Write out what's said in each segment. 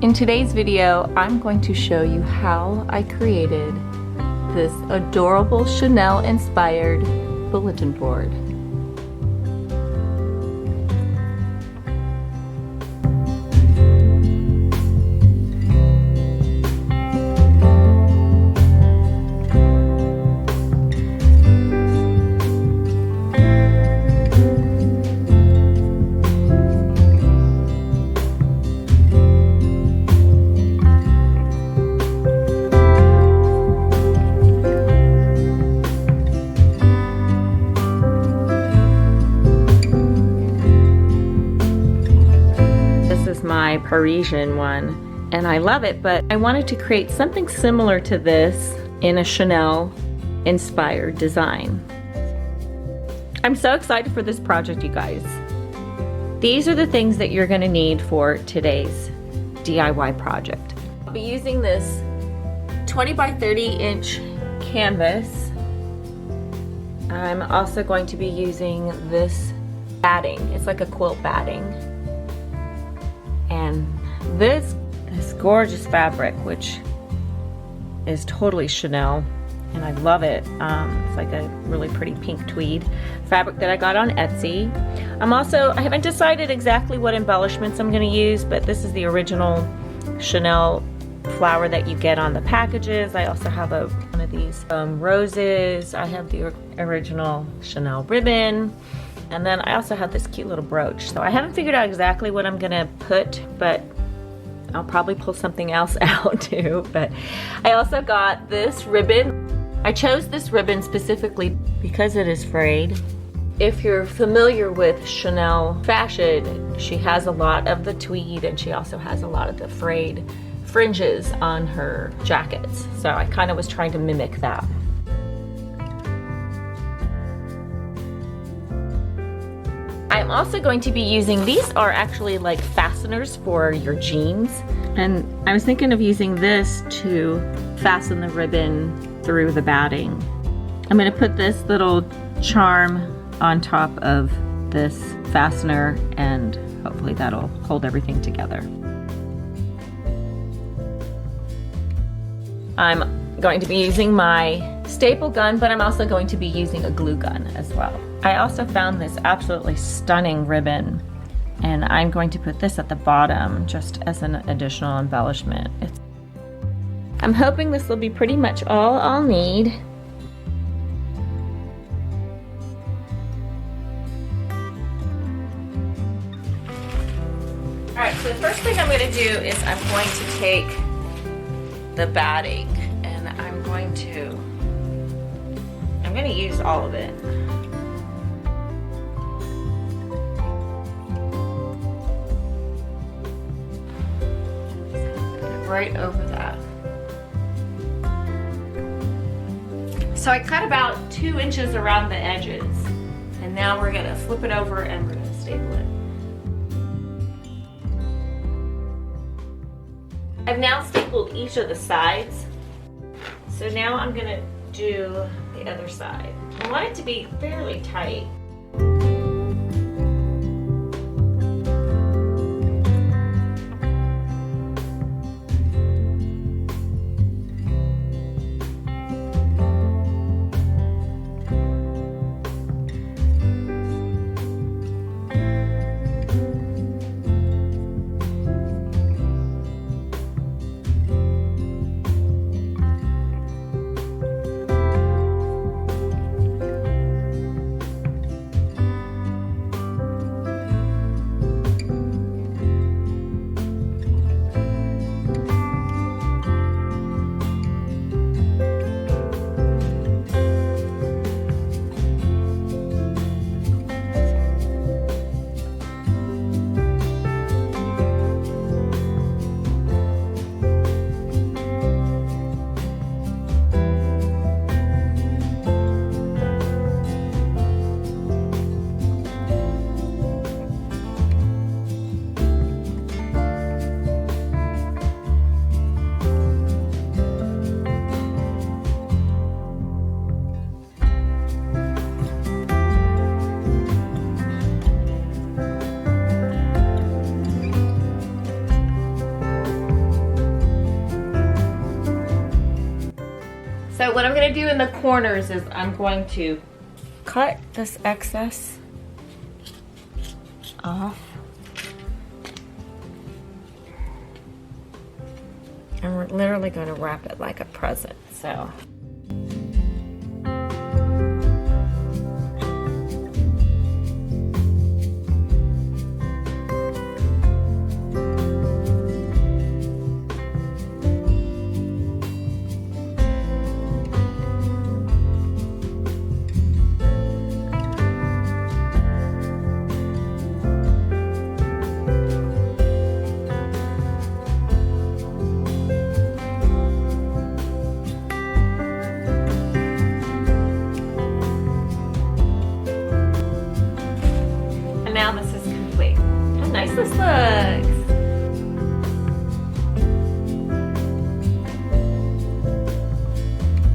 In today's video, I'm going to show you how I created this adorable Chanel-inspired bulletin board. My Parisian one, and I love it, but I wanted to create something similar to this in a Chanel inspired design. I'm so excited for this project, you guys. These are the things that you're going to need for today's DIY project. I'll be using this 20 by 30 inch canvas. I'm also going to be using this batting. It's like a quilt batting. And this gorgeous fabric, which is totally Chanel, and I love it. It's like a really pretty pink tweed fabric that I got on Etsy. I haven't decided exactly what embellishments I'm going to use, but this is the original Chanel flower that you get on the packages. I also have one of these roses. I have the original Chanel ribbon. And then I also have this cute little brooch. So I haven't figured out exactly what I'm gonna put, but I'll probably pull something else out too. But I also got this ribbon. I chose this ribbon specifically because it is frayed. If you're familiar with Chanel fashion, she has a lot of the tweed, and she also has a lot of the frayed fringes on her jackets. So I kind of was trying to mimic that. I'm also going to be using, these are actually like fasteners for your jeans. And I was thinking of using this to fasten the ribbon through the batting. I'm going to put this little charm on top of this fastener, and hopefully that'll hold everything together. I'm going to be using my staple gun, but I'm also going to be using a glue gun as well. I also found this absolutely stunning ribbon, and I'm going to put this at the bottom just as an additional embellishment. I'm hoping this will be pretty much all I'll need. Alright, so the first thing I'm going to do is I'm going to take the batting, and I'm going to use all of it. Right over that. So I cut about 2 inches around the edges, and now we're going to flip it over and we're going to staple it. I've now stapled each of the sides, so now I'm going to do the other side. I want it to be fairly tight. what I'm going to do in the corners is I'm going to cut this excess off. And we're literally going to wrap it like a present. So. Now this is complete. How nice this looks.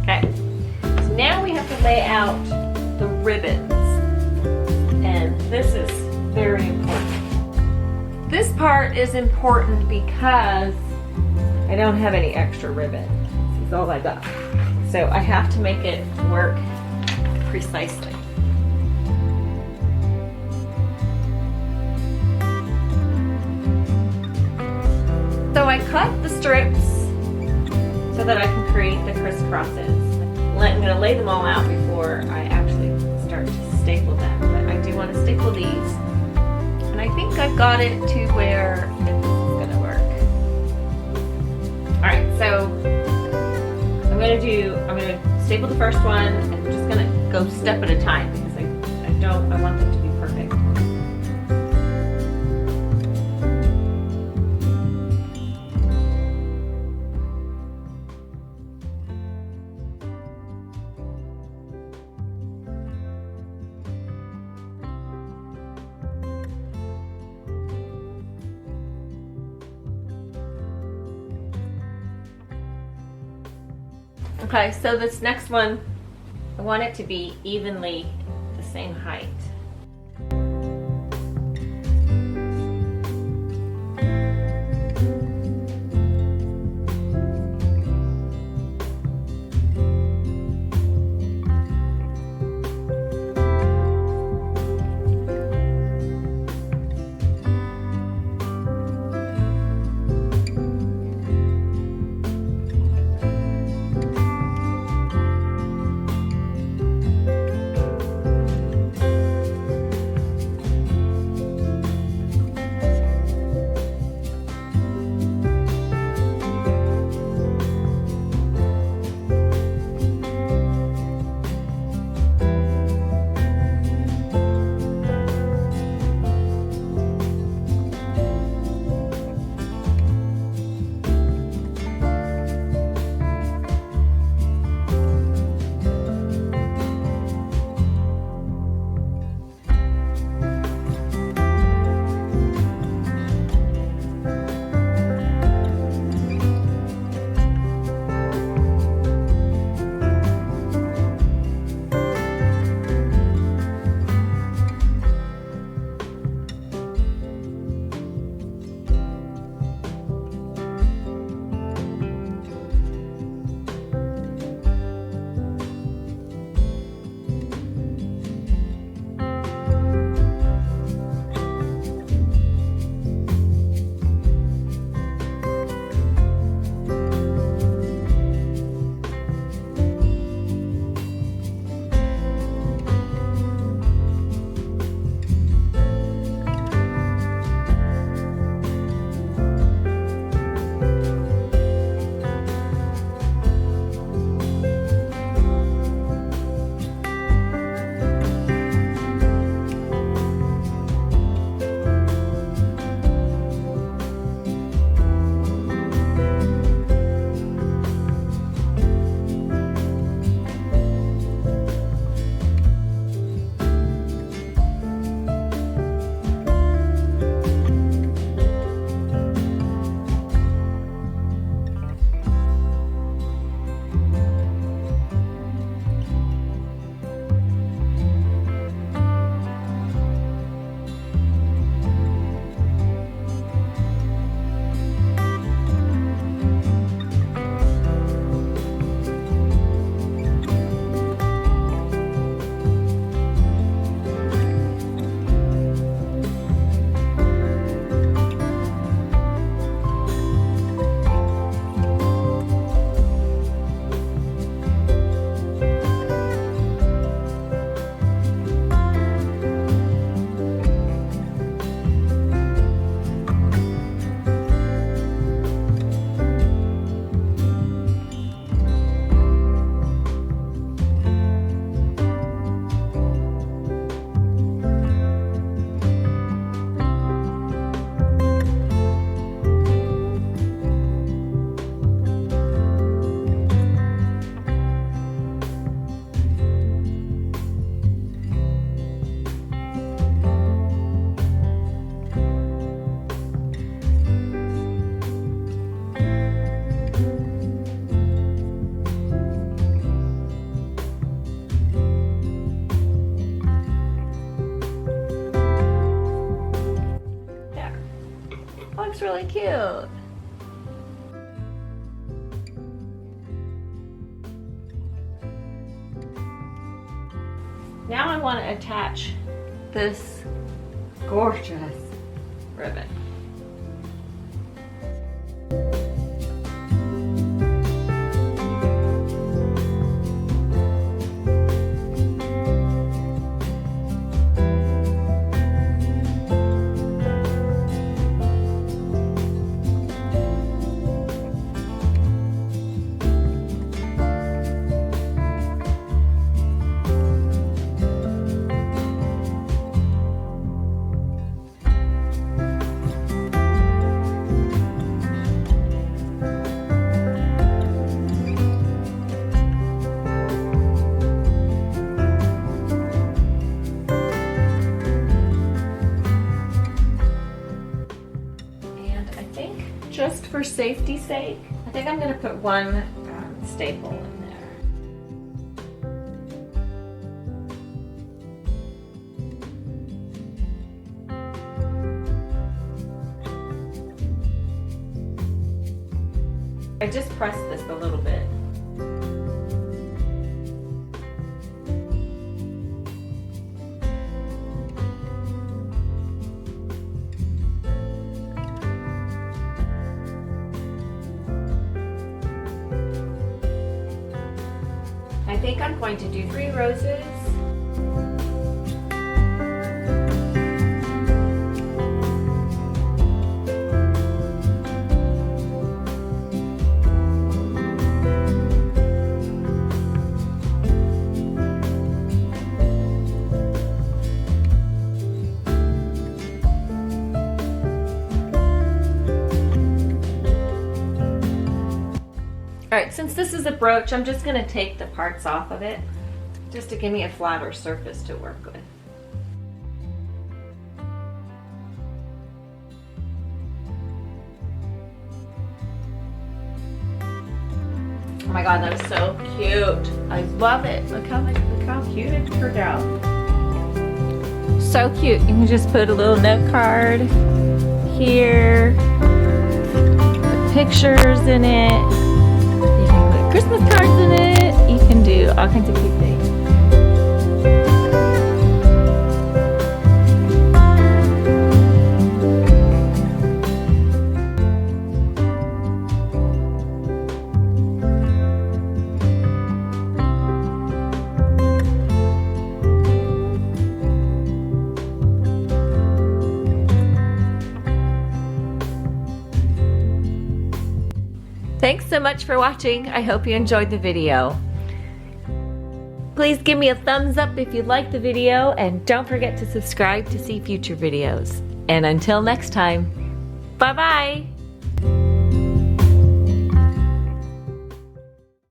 Okay, so now we have to lay out the ribbons. And this is very important. This part is important because I don't have any extra ribbon. This is all I got. So I have to make it work precisely. So I cut the strips so that I can create the crisscrosses. I'm going to lay them all out before I actually start to staple them. But I do want to staple these. And I think I've got it to where it's going to work. Alright, so I'm going to staple the first one and I'm just going to go step at a time because I want them to be perfect. Okay, so this next one, I want it to be evenly the same height. looks really cute. Now I want to attach this gorgeous ribbon. Just for safety's sake, I think I'm going to put one staple in there. I just pressed this a little bit. I think I'm going to do 3 roses. Alright, since this is a brooch, I'm just going to take the parts off of it, just to give me a flatter surface to work with. Oh my god, that is so cute. I love it. Look how cute it turned out. So cute. You can just put a little note card here, put pictures in it. Christmas cards in it. You can do all kinds of cute things. Thanks so much for watching. I hope you enjoyed the video. Please give me a thumbs up if you liked the video, and don't forget to subscribe to see future videos. And until next time, bye-bye.